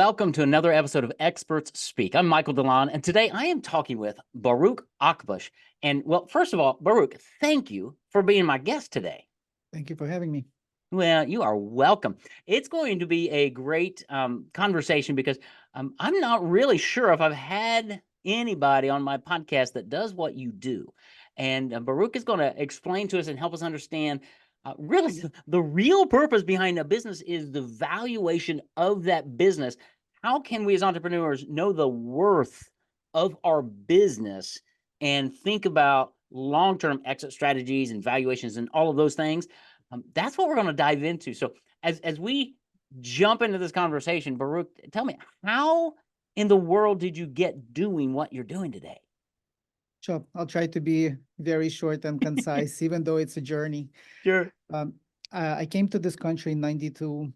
welcome to another episode of Experts Speak. I'm Michael DeLon, and today I am talking with Boruch Akbosh. And well, first of all, Baruch, thank you for being my guest today. Thank you for having me. Well, you are welcome. It's going to be a great conversation because I'm not really sure if I've had anybody on my podcast that does what you do. And Baruch is going to explain to us and help us understand really the real purpose behind a business is the valuation of that business. How can we as entrepreneurs know the worth of our business and think about long-term exit strategies and valuations and all of those things? That's what we're going to dive into. So as we jump into this conversation, Baruch, tell me, how in the world did you get doing what you're doing today? Sure, I'll try to be very short and concise, even though it's a journey. Sure. I came to this country in 92,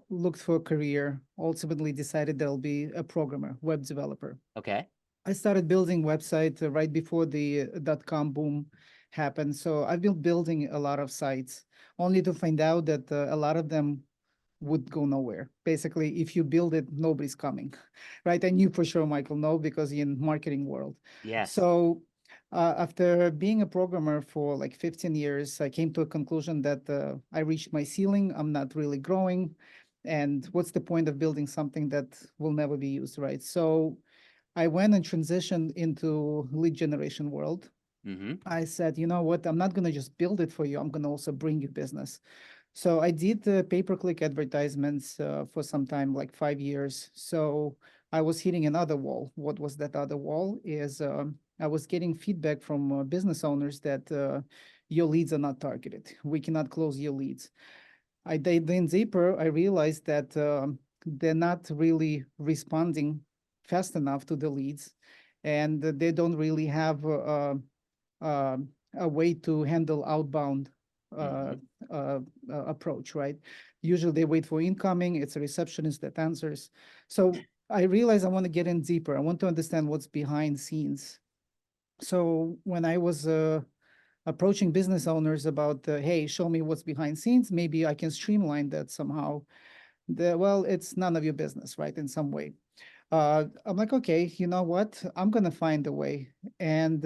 looked for a career, ultimately decided that I'll be a programmer, web developer. Okay. I started building websites right before the .com boom happened. So I've been building a lot of sites, only to find out that a lot of them would go nowhere. Basically, if you build it, nobody's coming, right? And you for sure, Michael, know because you're in marketing world. Yes. So after being a programmer for like 15 years, I came to a conclusion that I reached my ceiling. I'm not really growing. And what's the point of building something that will never be used, right? So I went and transitioned into lead generation world. I said, you know what? I'm not going to just build it for you. I'm going to also bring you business. So I did pay-per-click advertisements for some time, like 5 years. So I was hitting another wall. What was that other wall? Is I was getting feedback from business owners that your leads are not targeted. We cannot close your leads. I did then deeper. I realized that they're not really responding fast enough to the leads, and they don't really have uh, a way to handle outbound approach, right? Usually they wait for incoming, it's a receptionist that answers. So I realized I want to get in deeper. I want to understand what's behind scenes. So when I was approaching business owners about, hey, show me what's behind scenes, maybe I can streamline that somehow. Well, it's none of your business, right? In some way. I'm like, okay, you know what? I'm gonna find a way, and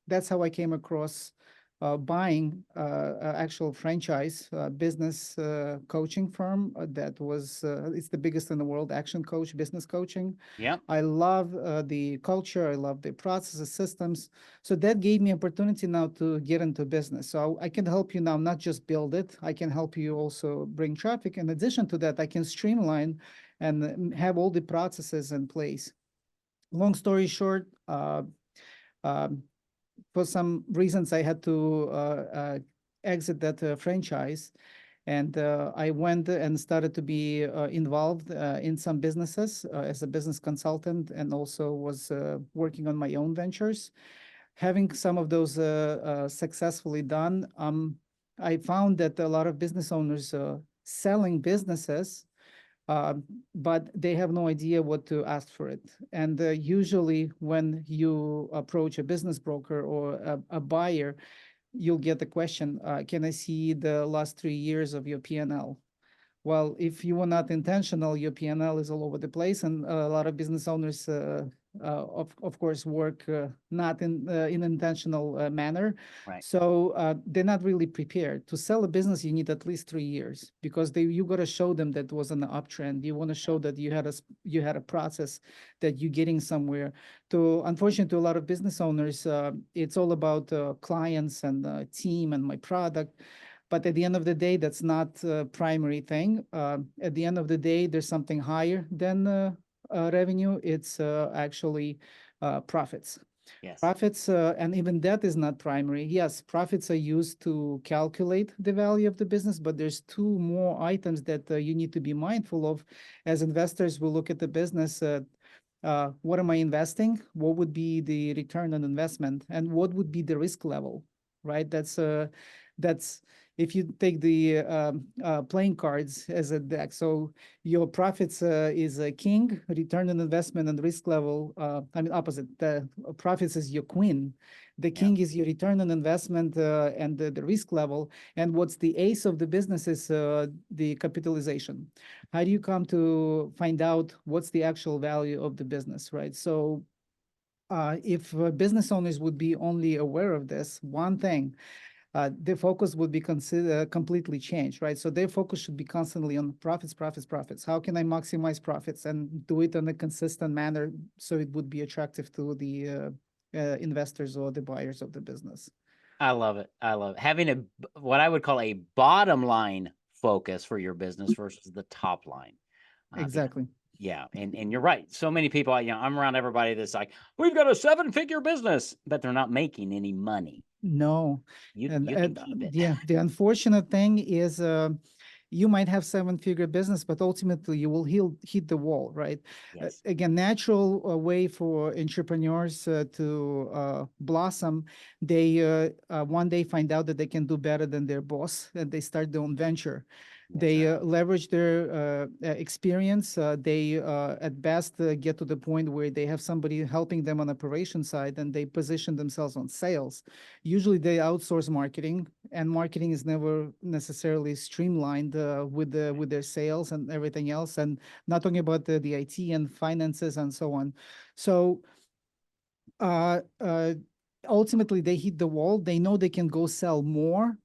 that's how I came across buying actual franchise business coaching firm that was it's the biggest in the world, Action Coach Business Coaching. Yeah. I love the culture. I love the processes, systems. So that gave me opportunity now to get into business. So I can help you now, not just build it. I can help you also bring traffic. In addition to that, I can streamline and have all the processes in place. Long story short, um, for some reasons, I had to exit that franchise. And I went and started to be involved in some businesses as a business consultant, and also was working on my own ventures. Having some of those successfully done, I found that a lot of business owners selling businesses, but they have no idea what to ask for it. And usually when you approach a business broker or a buyer, you'll get the question, can I see the last 3 years of your P&L? Well, if you were not intentional, your P&L is all over the place, and a lot of business owners, of course, work not in intentional manner. Right. So they're not really prepared to sell a business. You need at least 3 years because you got to show them that was an uptrend. You want to show that you had a process, that you're getting somewhere. Unfortunately, to a lot of business owners, it's all about clients and team and my product. But at the end of the day, that's not a primary thing. At the end of the day, there's something higher than revenue. It's actually profits. Yes. Profits, and even that is not primary. Yes, profits are used to calculate the value of the business, but there's two more items that you need to be mindful of. As investors, we look at the business. What am I investing? What would be the return on investment, and what would be the risk level? Right. That's if you take the playing cards as a deck. So your profits is a king, return on investment and risk level. I mean, opposite. The profits is your queen, The Yeah. king is your return on investment and the risk level. And what's the ace of the business is the capitalization. How do you come to find out what's the actual value of the business, right? So if business owners would be only aware of this one thing, their focus would be consider completely changed, right? So their focus should be constantly on profits, profits, profits. How can I maximize profits and do it in a consistent manner so it would be attractive to the investors or the buyers of the business? I love it. I love it. Having what I would call a bottom line focus for your business versus the top line. Because Exactly. yeah, and you're right. So many people, I'm around everybody that's like, we've got a 7-figure business, but they're not making any money. No, You can keep it. yeah, the unfortunate thing is you might have seven-figure business, but ultimately you will hit the wall, right? Yes. Again, natural way for entrepreneurs to blossom. They one day find out that they can do better than their boss, and they start their own venture. Yes, They sir. leverage their experience. They at best get to the point where they have somebody helping them on operation side, and they position themselves on sales. Usually, they outsource marketing, and marketing is never necessarily streamlined with their sales and everything else, and not talking about the IT and finances and so on. So uh, uh, ultimately, they hit the wall. They know they can go sell more,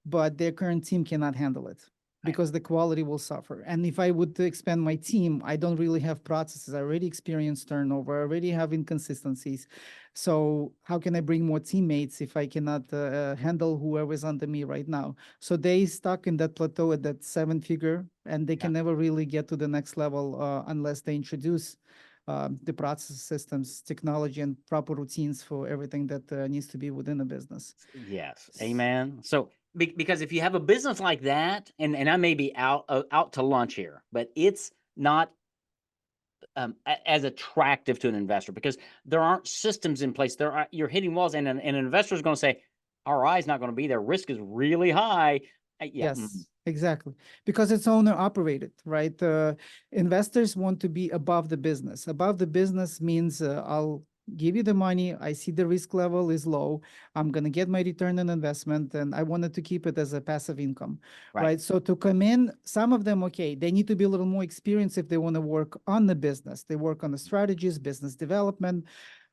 but their current team cannot handle it Right. because the quality will suffer. And if I would expand my team, I don't really have processes. I already experienced turnover, I already have inconsistencies. So how can I bring more teammates if I cannot handle whoever's under me right now? So they stuck in that plateau at that seven figure, and they Yeah. can never really get to the next level unless they introduce the process systems, technology, and proper routines for everything that needs to be within a business. Yes. Amen. So because if you have a business like that, and I may be out to lunch here, but it's not as attractive to an investor because there aren't systems in place. You're hitting walls, and an investor is going to say, "ROI is not going to be there. Risk is really high." Yeah. Yes, exactly. Because it's owner operated, right? Investors want to be above the business. Above the business means I'll give you the money. I see the risk level is low. I'm going to get my return on investment, and I wanted to keep it as a passive income, Right. right? So to come in, some of them, okay, they need to be a little more experienced if they want to work on the business. They work on the strategies, business development,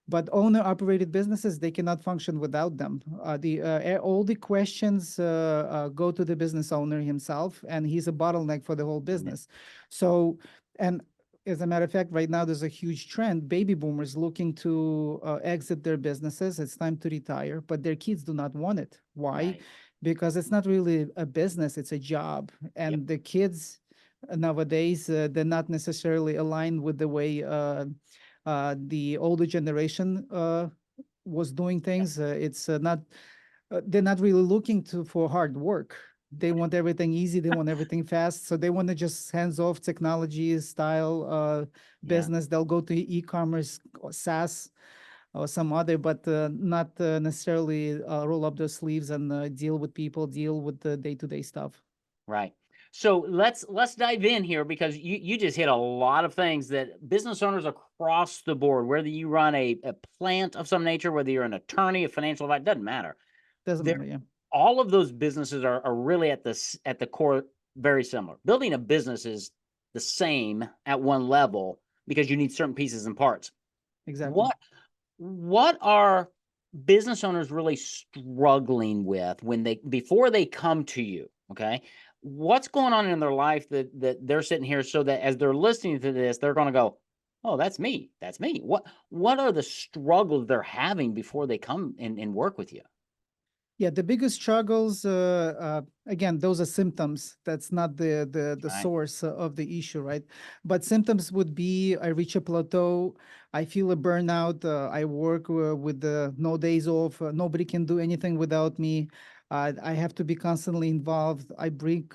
but owner-operated businesses, they cannot function without them. All the questions go to the business owner himself, and he's a bottleneck for the whole Amen. business. So, and as a matter of fact, right now there's a huge trend: baby boomers looking to exit their businesses. It's time to retire, but their kids do not want it. Why? Right. Because it's not really a business; it's a job, Yep. and the kids nowadays they're not necessarily aligned with the way the older generation was doing Yep. things. It's not they're not really looking to for hard work. They want everything easy. They want everything fast. So they want to just hands off technology style Yeah. business. They'll go to e-commerce or SaaS or some other, but not necessarily roll up their sleeves and deal with people, deal with the day-to-day stuff. Right. So let's dive in here because you just hit a lot of things that business owners across the board, whether you run a plant of some nature, whether you're an attorney, a financial advisor, doesn't matter. Doesn't They're matter, yeah. all of those businesses are really at the core very similar. Building a business is the same at one level because you need certain pieces and parts. Exactly. What are business owners really struggling with when they before they come to you? Okay. What's going on in their life that they're sitting here so that as they're listening to this, they're going to go, "Oh, that's me. That's me." What are the struggles they're having before they come and work with you? Yeah, the biggest struggles, again, those are symptoms. That's not the Right. source of the issue, right? But symptoms would be I reach a plateau, I feel a burnout, I work with no days off, nobody can do anything without me. I have to be constantly involved. I bring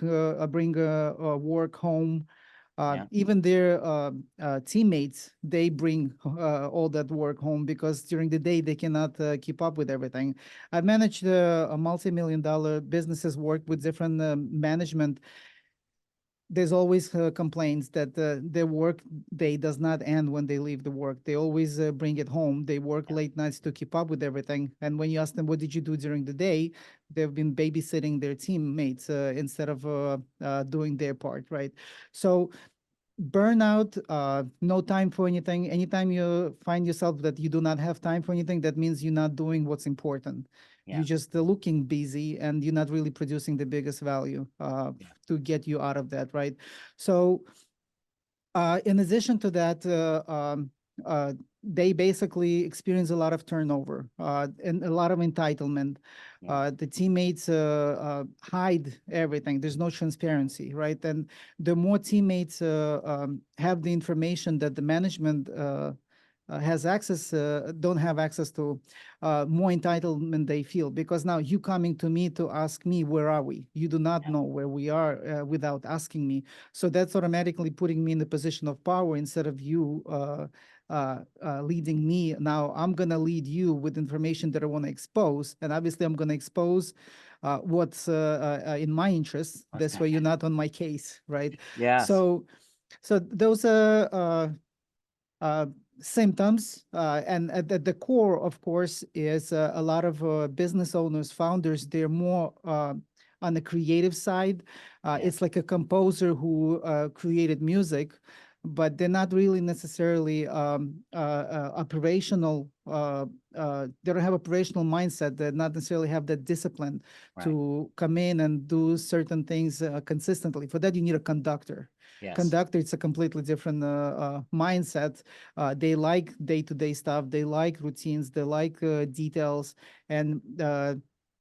work home. Yeah. Even their teammates, they bring all that work home because during the day they cannot keep up with everything. I've managed a multi-million dollar businesses, worked with different management. there's always complaints that their work day does not end when they leave the work. They always bring it home. They work Yeah. late nights to keep up with everything. And when you ask them, what did you do during the day? They've been babysitting their teammates instead of doing their part, right? So burnout, no time for anything. Anytime you find yourself that you do not have time for anything, that means you're not doing what's important. Yeah. You're just looking busy and you're not really producing the biggest value Yeah. to get you out of that, right? So in addition to that, uh, they basically experience a lot of turnover and a lot of entitlement. Yeah. The teammates hide everything. There's no transparency, right? And the more teammates have the information that the management has access, don't have access to, more entitlement they feel. Because now you coming to me to ask me, where are we? You do not Yeah. know where we are without asking me. So that's automatically putting me in the position of power instead of you leading me. Now I'm going to lead you with information that I want to expose. And obviously, I'm going to expose what's in my interest. This way, you're not on my case, right? Yes. So, so those are uh, symptoms. And at the core, of course, is a lot of business owners, founders, they're more on the creative side. Yeah. It's like a composer who created music, but they're not really necessarily operational. They don't have operational mindset. They not necessarily have that discipline Right. to come in and do certain things consistently. For that, you need a conductor. Yes. Conductor, it's a completely different mindset. They like day-to-day stuff. They like routines. They like details, and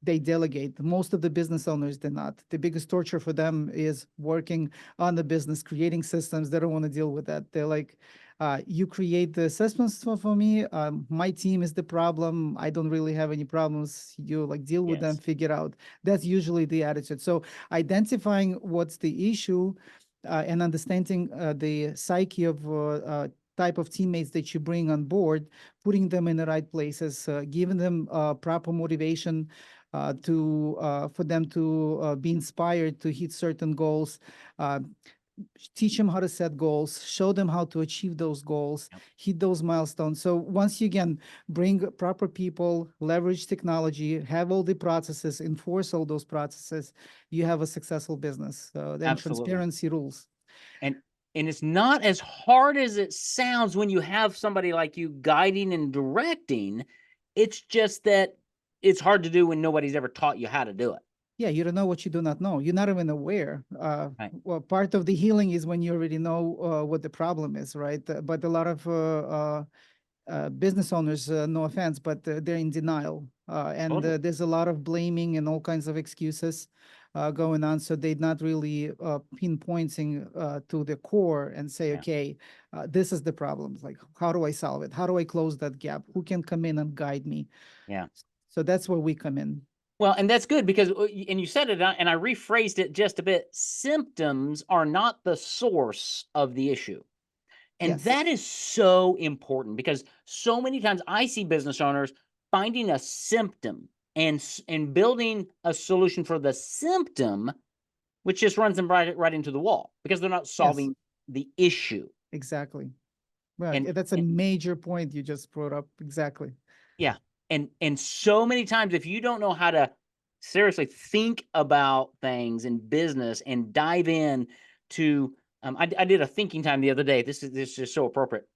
they delegate. Most of the business owners do not. The biggest torture for them is working on the business, creating systems. They don't want to deal with that. They're like, you create the assessments for me. My team is the problem. I don't really have any problems. You like deal with them, Yes. figure out. That's usually the attitude. So identifying what's the issue and understanding the psyche of type of teammates that you bring on board, putting them in the right places, giving them proper motivation to for them to be inspired to hit certain goals. Uh, Teach them how to set goals, show them how to achieve those goals, Yep. hit those milestones. So once you again bring proper people, leverage technology, have all the processes, enforce all those processes, you have a successful business. Then Absolutely. transparency rules. And it's not as hard as it sounds when you have somebody like you guiding and directing. It's just that it's hard to do when nobody's ever taught you how to do it. Yeah, you don't know what you do not know. You're not even aware. Right. Well, part of the healing is when you already know what the problem is, right? But a lot of business owners, no offense, but they're in denial. And Totally. there's a lot of blaming and all kinds of excuses going on. So they're not really pinpointing to the core and say, Yeah. okay, this is the problem. Like, how do I solve it? How do I close that gap? Who can come in and guide me? Yeah. So that's where we come in. Well, and that's good because, and you said it, and I rephrased it just a bit. Symptoms are not the source of the issue. And Yes. that is so important because so many times I see business owners finding a symptom and building a solution for the symptom, which just runs them right into the wall because they're not Yes. solving the issue. Exactly. Well, And, that's a and major point you just brought up. Exactly. yeah, and so many times if you don't know how to seriously think about things in business and dive in to, I did a thinking time the other day. This is so appropriate.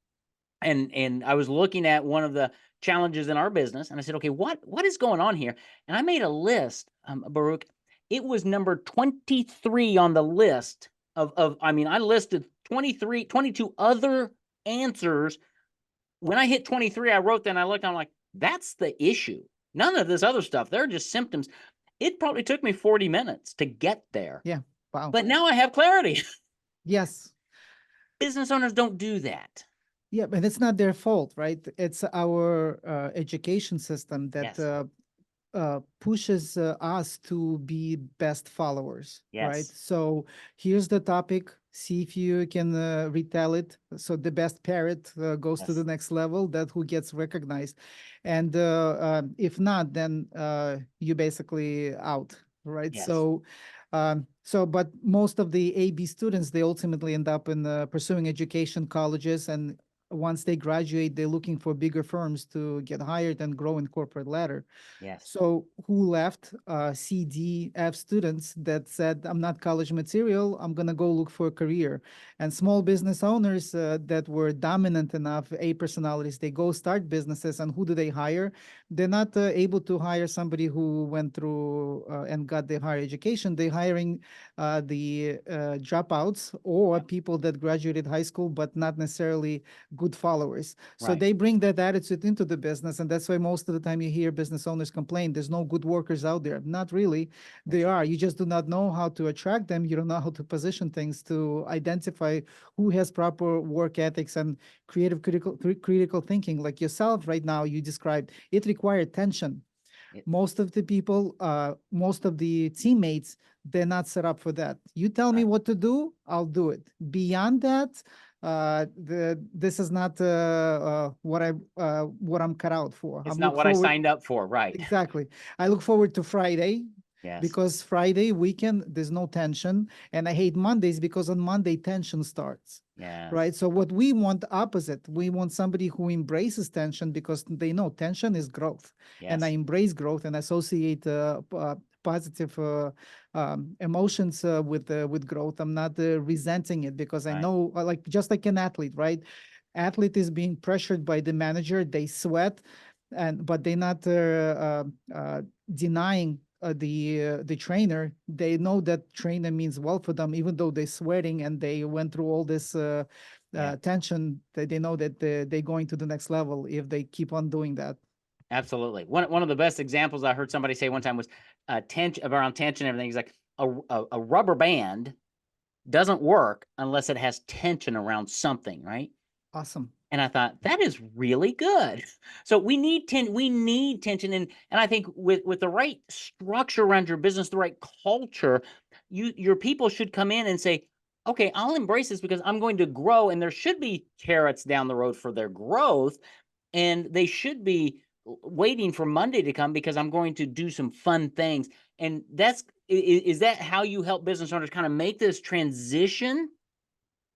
And I was looking at one of the challenges in our business, and I said, okay, what is going on here? And I made a list, Baruch. It was number 23 on the list of I mean, I listed 23, 22 other answers. When I hit 23, I wrote that and I looked, I'm like, that's the issue. None of this other stuff. They're just symptoms. It probably took me 40 minutes to get there. Yeah. Wow. But now I have clarity. Yes. Business owners don't do that. Yeah, but it's not their fault, right? It's our education system that Yes. pushes us to be best followers, right? Yes. So here's the topic. See if you can retell it. So the best parrot goes to the Yes. next level. That who gets recognized, and if not, then you basically out, right? Yes. So But most of the AB students, they ultimately end up in pursuing education, colleges, and once they graduate, they're looking for bigger firms to get hired and grow in corporate ladder. Yes. So who left? C, D, F students that said, I'm not college material, I'm gonna go look for a career. And small business owners that were dominant enough, A personalities, they go start businesses, and who do they hire? They're not able to hire somebody who went through and got the higher education. They're hiring the dropouts or Yep. people that graduated high school but not necessarily good followers. So Right. they bring that attitude into the business, and that's why most of the time you hear business owners complain there's no good workers out there. Not really. They That's are. right. You just do not know how to attract them. You don't know how to position things to identify who has proper work ethics and critical thinking. Like yourself right now, you described it required tension. It, Most of the people, most of the teammates, they're not set up for that. You tell me right. what to do, I'll do it. Beyond that, this is not what I'm cut out for. It's I'm not look what I forward. signed up for. Right. Exactly. I look forward to Friday Yes. because Friday weekend there's no tension, and I hate Mondays because on Monday tension starts. Right. Yes. So what we want opposite, we want somebody who embraces tension because they know tension is growth, and I Yes. embrace growth and associate positive emotions with growth. I'm not resenting it because I Right. know, like just like an athlete, right? Athlete is being pressured by the manager. They sweat, and but they're not denying the trainer. They know that trainer means well for them, even though they're sweating and they went through all this Yeah. tension. They know that they're going to the next level if they keep on doing that. Absolutely. One of the best examples I heard somebody say one time was tension around tension and everything. He's like a rubber band doesn't work unless it has tension around something, right? Awesome. And I thought that is really good. So we need tension, and I think with the right structure around your business, the right culture, your people should come in and say, okay, I'll embrace this because I'm going to grow, and there should be carrots down the road for their growth, and they should be waiting for Monday to come because I'm going to do some fun things. And is that how you help business owners kind of make this transition?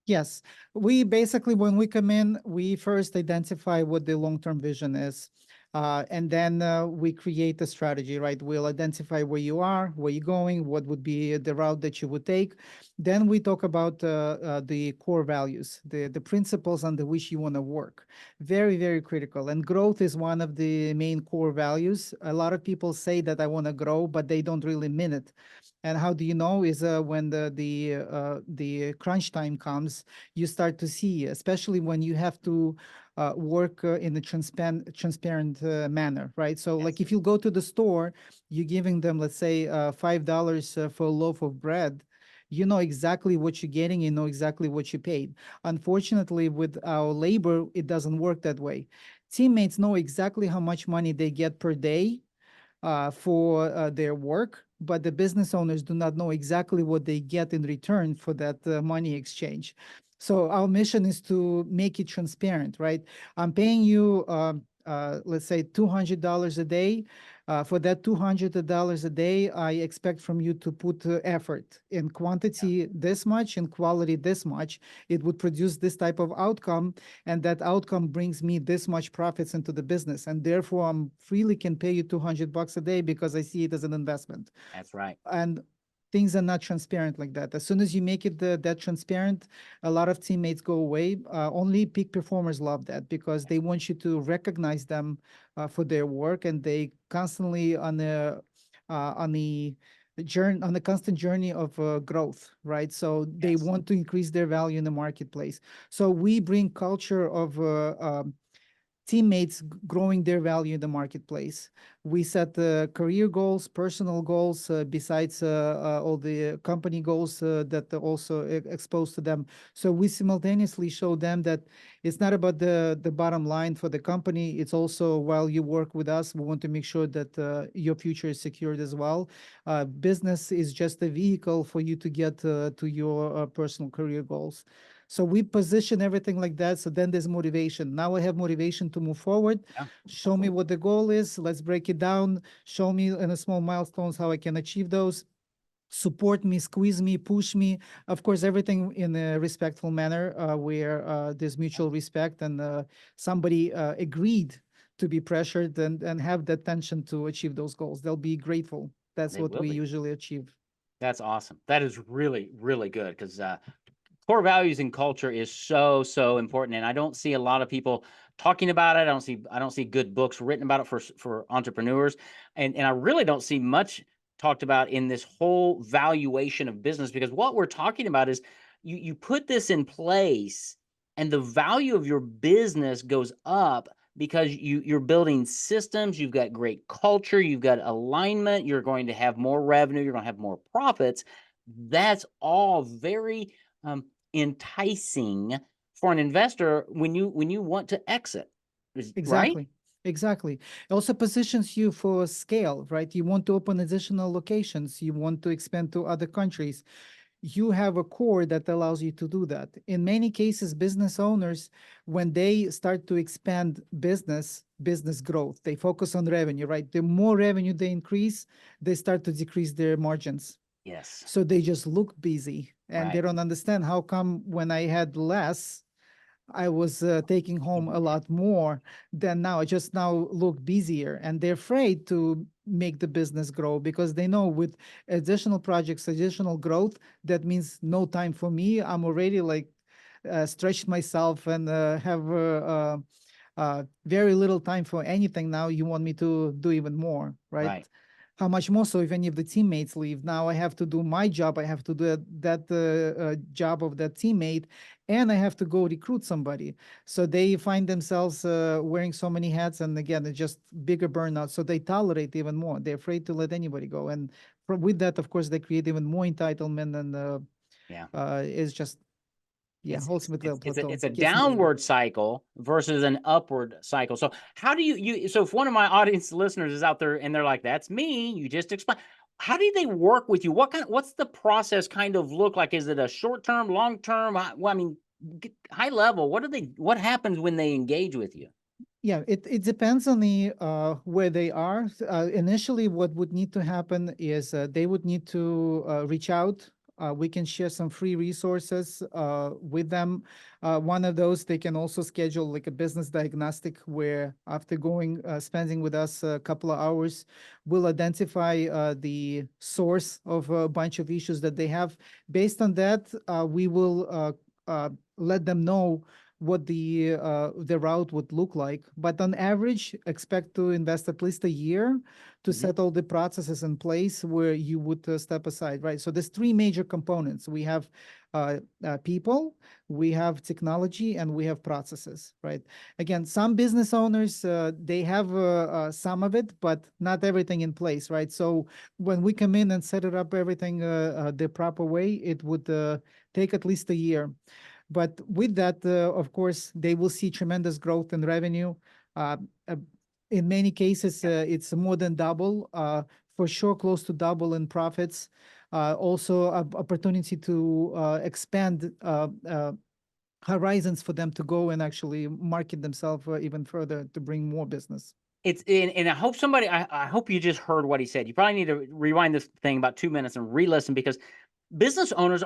Yes, we basically, when we come in, we first identify what the long-term vision is. And then we create a strategy, right? We'll identify where you are, where you're going, what would be the route that you would take. Then we talk about the core values, the principles under which you want to work. Very, very critical. And growth is one of the main core values. A lot of people say that I want to grow, but they don't really mean it. And how do you know is when the crunch time comes, you start to see, especially when you have to work in a transparent manner, right? So, like Yes. if you go to the store, you're giving them, let's say, $5 for a loaf of bread. You know exactly what you're getting. You know exactly what you paid. Unfortunately, with our labor, it doesn't work that way. Teammates know exactly how much money they get per day for their work, but the business owners do not know exactly what they get in return for that money exchange. So our mission is to make it transparent, right? I'm paying you, let's say, $200 a day. For that $200 a day, I expect from you to put effort in quantity this much, in quality this much. It would produce this type of outcome, and that outcome brings me this much profits into the business, and therefore I'm freely can pay you $200 a day because I see it as an investment. That's right. And things are not transparent like that. As soon as you make it that transparent, a lot of teammates go away. Only peak performers love that because they want you to recognize them for their work, and they constantly on the journey, on the constant journey of growth, right? So they Yes. want to increase their value in the marketplace. So we bring culture of teammates growing their value in the marketplace. We set career goals, personal goals, besides all the company goals that are also exposed to them. So we simultaneously show them that it's not about the bottom line for the company. It's also while you work with us, we want to make sure that your future is secured as well. Business is just a vehicle for you to get to your personal career goals. So we position everything like that. So then there's motivation. Now I have motivation to move forward. Yeah. Show me what the goal is. Let's break it down. Show me in a small milestones how I can achieve those. support me, squeeze me, push me. Of course, everything in a respectful manner, where there's mutual respect, and somebody agreed to be pressured and have that tension to achieve those goals. They'll be grateful. That's They what will we be. usually achieve. That's awesome. That is really, really good because core values and culture is so important, and I don't see a lot of people talking about it. I don't see good books written about it for entrepreneurs, and I really don't see much talked about in this whole valuation of business, because what we're talking about is you put this in place and the value of your business goes up because you're building systems, you've got great culture, you've got alignment, you're going to have more revenue, you're going to have more profits. That's all very enticing for an investor when you want to exit, right? Exactly. Exactly. It also positions you for scale, right? You want to open additional locations. You want to expand to other countries. You have a core that allows you to do that. In many cases, business owners, when they start to expand business growth, they focus on revenue, right? The more revenue they increase, they start to decrease their margins. Yes. So they just look busy and they Right. don't understand how come when I had less, I was taking home a lot more than now. I just now look busier, and they're afraid to make the business grow because they know with additional projects, additional growth, that means no time for me. I'm already like stretched myself and have very little time for anything. Now you want me to do even more, right? Right. How much more so if any of the teammates leave? Now I have to do my job. I have to do that job of that teammate, and I have to go recruit somebody. So they find themselves wearing so many hats, and again, it's just bigger burnout. So they tolerate even more. They're afraid to let anybody go, and with that, of course, they create even more entitlement, and Yeah. it's just yeah, It's it's ultimately a it's it's a plateau it's a gets miserable. downward cycle versus an upward cycle. So how do you so if one of my audience listeners is out there and they're like, "That's me," you just explain. How do they work with you? What's the process kind of look like? Is it a short term, long term? Well, I mean, high level. What happens when they engage with you? Yeah, it depends on the where they are. Initially, what would need to happen is they would need to reach out. We can share some free resources with them. One of those, they can also schedule like a business diagnostic where after spending with us a couple of hours, we'll identify the source of a bunch of issues that they have. Based on that, we will let them know what the route would look like. But on average, expect to invest at least a year to Mhm. set all the processes in place where you would step aside, right? So there's three major components. We have people, we have technology, and we have processes, right? Again, some business owners, they have some of it, but not everything in place, right? So when we come in and set it up everything the proper way, it would take at least a year. But with that, of course, they will see tremendous growth in revenue. Uh, uh, in many cases, Yeah. it's more than double, for sure, close to double in profits. Also, opportunity to expand horizons for them to go and actually market themselves even further to bring more business. It's and I hope I hope you just heard what he said. You probably need to rewind this thing about 2 minutes and re-listen, because business owners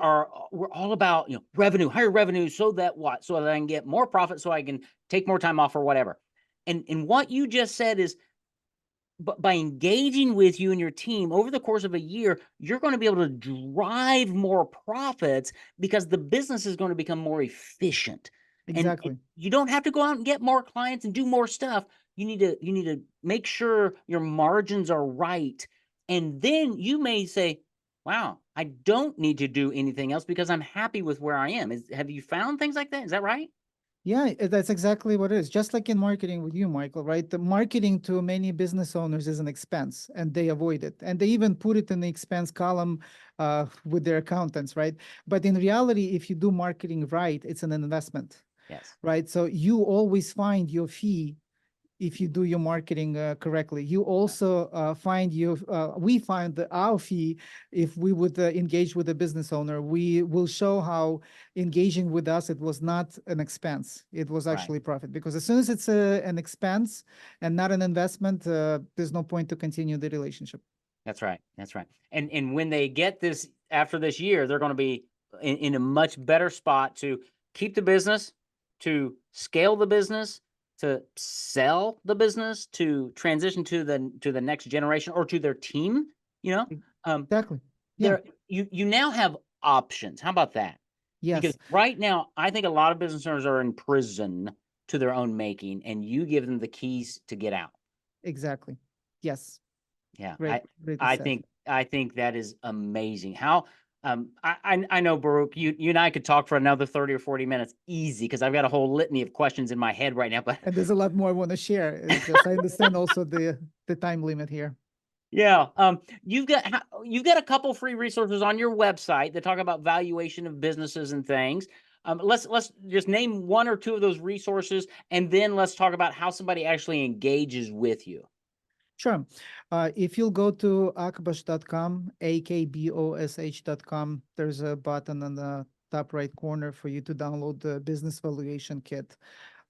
we're all about revenue, higher revenue, so that what? So that I can get more profit, so I can take more time off or whatever. And what you just said is, but by engaging with you and your team over the course of a year, you're going to be able to drive more profits because the business is going to become more efficient. And Exactly. you don't have to go out and get more clients and do more stuff. You need to make sure your margins are right. And then you may say, wow, I don't need to do anything else because I'm happy with where I am. Have you found things like that? Is that right? Yeah, that's exactly what it is. Just like in marketing with you, Michael, right? The marketing to many business owners is an expense and they avoid it. And they even put it in the expense column with their accountants, right? But in reality, if you do marketing right, it's an investment, Yes. right? So you always find your fee if you do your marketing correctly. You also we find that our fee, if we would engage with a business owner, we will show how engaging with us, it was not an expense. It was Right. actually profit. Because as soon as it's an expense and not an investment, there's no point to continue the relationship. That's right. That's right. And when they get this after this year, they're going to be in a much better spot to keep the business, to scale the business, to sell the business, to transition to the next generation or to their team. You know, um, Exactly. Yeah. there you now have options. How about that? Because Yes. right now, I think a lot of business owners are in prison to their own making, and you give them the keys to get out. Exactly. Yes. Yeah, Great. Greatly I said. think I think that is amazing. How I know Baruch, you and I could talk for another 30 or 40 minutes easy because I've got a whole litany of questions in my head right now. But And there's a lot more I want to share. It's just I understand also the time limit here. yeah, you've got a couple free resources on your website that talk about valuation of businesses and things. Let's just name one or two of those resources, and then let's talk about how somebody actually engages with you. Sure. If you'll go to akbosh.com, akbosh.com, there's a button on the top right corner for you to download the business valuation kit.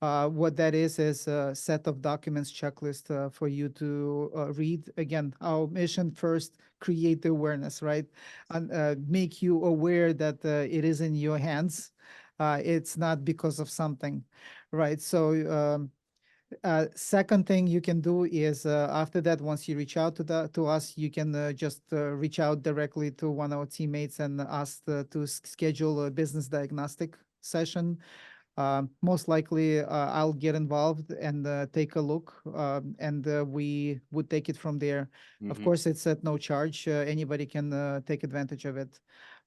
What that is a set of documents checklist for you to read. Again, our mission first, create the awareness, right? And make you aware that it is in your hands. It's not because of something, right? So second thing you can do is after that, once you reach out to us, you can just reach out directly to one of our teammates and ask to schedule a business diagnostic session. Most likely, I'll get involved and take a look, and we would take it from there. Of Hmm. course, it's at no charge. Anybody can take advantage of it.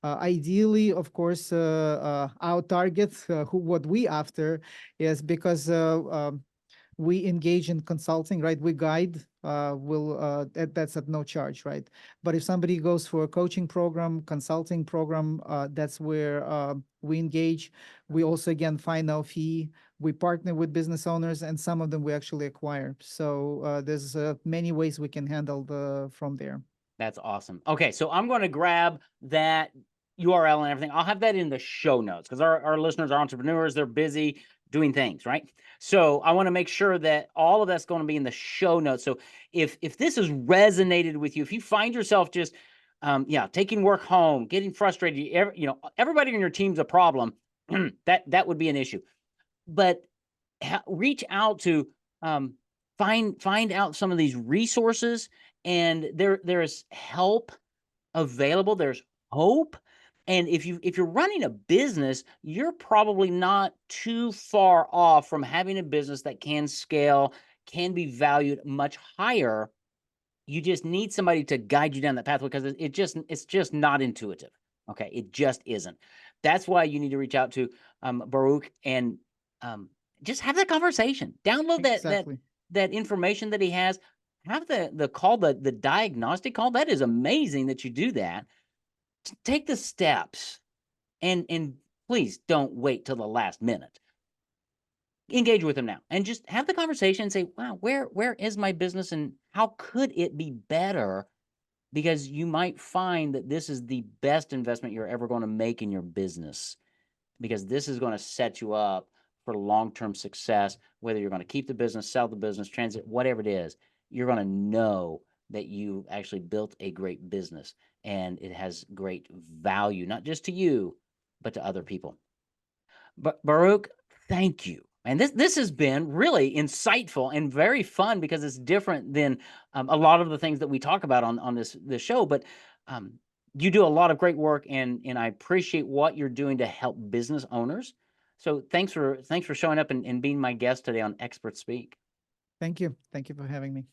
Ideally, of course, our target, what we after, is because we engage in consulting, right? We guide, that's at no charge, right? But if somebody goes for a coaching program, consulting program, that's where we engage. We also, again, find our fee. We partner with business owners, and some of them we actually acquire. So there's many ways we can handle from there. That's awesome. Okay, so I'm going to grab that URL and everything. I'll have that in the show notes because our listeners are entrepreneurs. They're busy doing things, right? So I want to make sure that all of that's going to be in the show notes. So if this has resonated with you, if you find yourself just taking work home, getting frustrated, everybody in your team's a problem, that would be an issue. But reach out to um, find out some of these resources, and there's help available. There's hope. And if you're running a business, you're probably not too far off from having a business that can scale, can be valued much higher. You just need somebody to guide you down that pathway because it's just not intuitive. Okay, it just isn't. That's why you need to reach out to Baruch and um, just have that conversation. Download Exactly. that information that he has. Have the call, the diagnostic call. That is amazing that you do that. Take the steps, and please don't wait till the last minute. Engage with them now and just have the conversation and say, wow, where is my business and how could it be better? Because you might find that this is the best investment you're ever going to make in your business, because this is going to set you up for long-term success. Whether you're going to keep the business, sell the business, transit, whatever it is, you're going to know that you actually built a great business and it has great value, not just to you, but to other people. But Baruch, thank you. And this has been really insightful and very fun because it's different than a lot of the things that we talk about on this show. But um, you do a lot of great work, and I appreciate what you're doing to help business owners. So thanks for showing up and being my guest today on Expert Speak. Thank you. Thank you for having me.